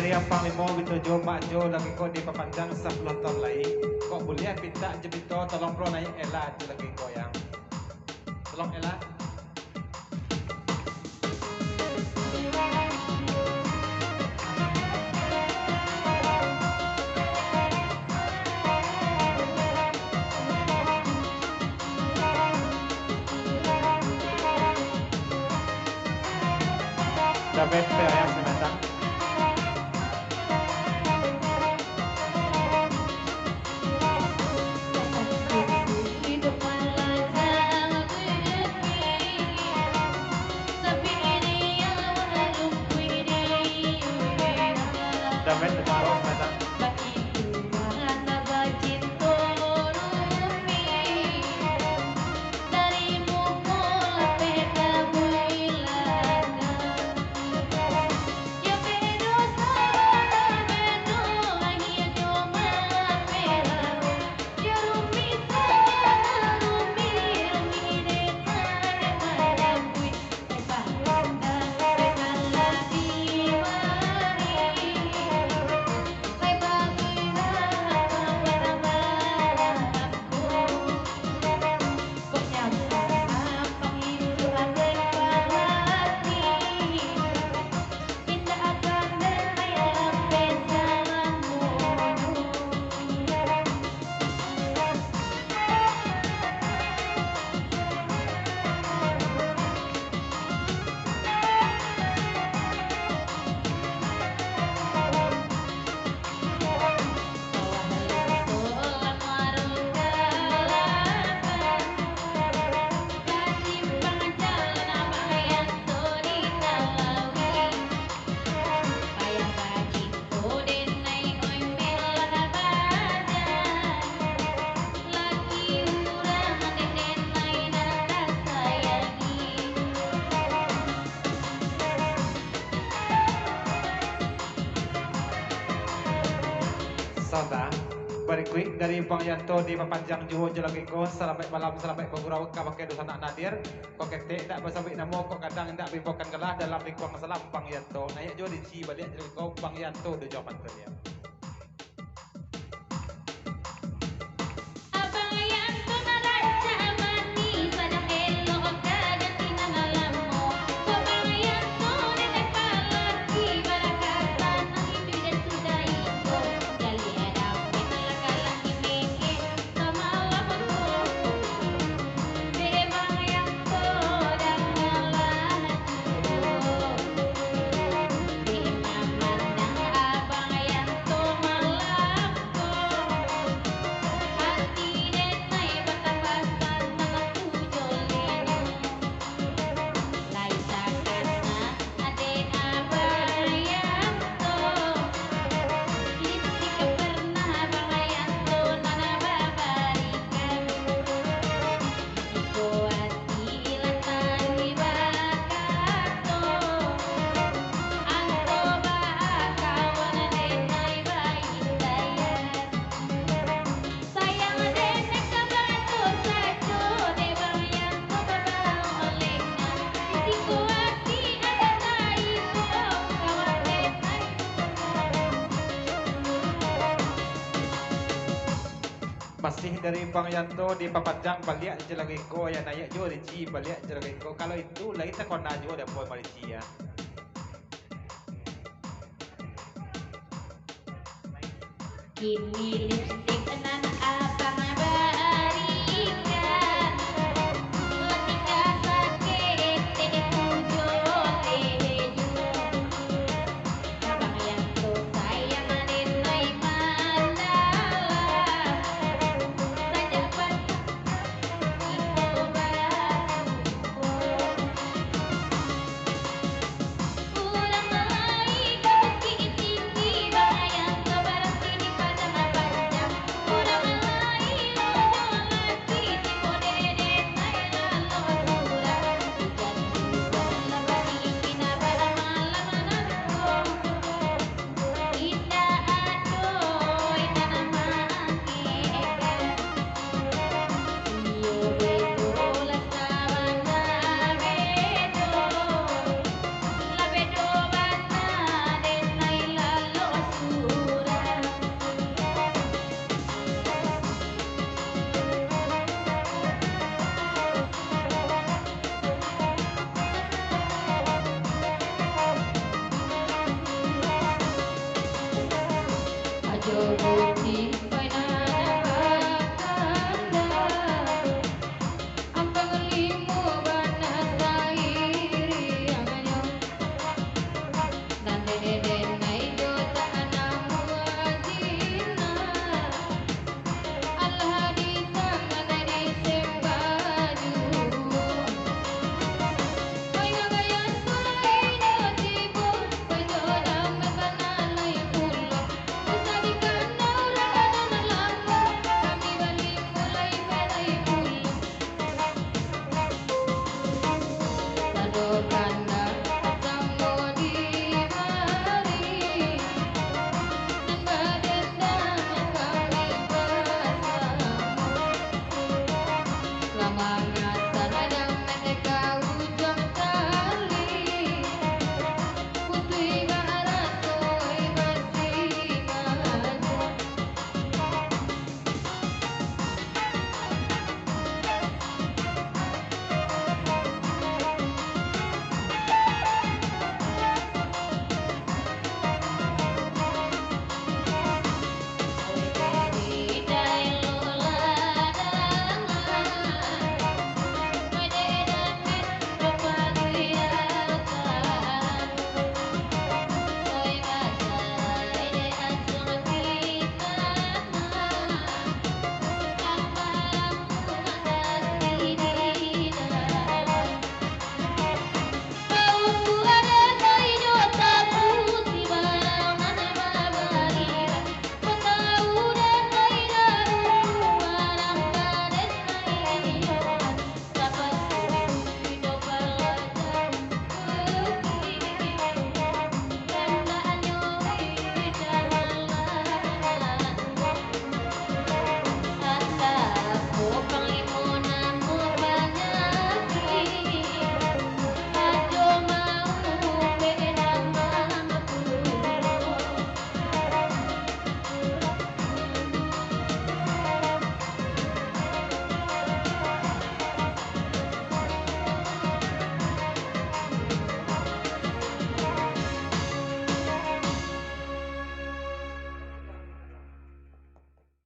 dari yang panglima gitu Jo Mak Jo lagi kok di papanjang sebelum tahun lain kok boleh minta jebito tolong pro naik Ella tu lagi goyang tolong Ella Dapat yang sementang Dapat terus sementang Sonda Berikut dari Bang Yanto di Papanjang Juho Jelagi Ko selamat malam selamat bergurau kawakai dosa nak nadir kok ketik tak bersabik namo kok kadang tak bimbangkan gelah dalam lingkuang salam Bang Yanto naik jo di ci balik Jelagi Ko Bang Yanto di jawaban kerja masih dari Bang Yanto di Papanjang balik Jelagi Ko yang naik jo di ci balik Jelagi Ko kalau itu lagi tak kena jo ada poin Malaysia Kini lipstick anak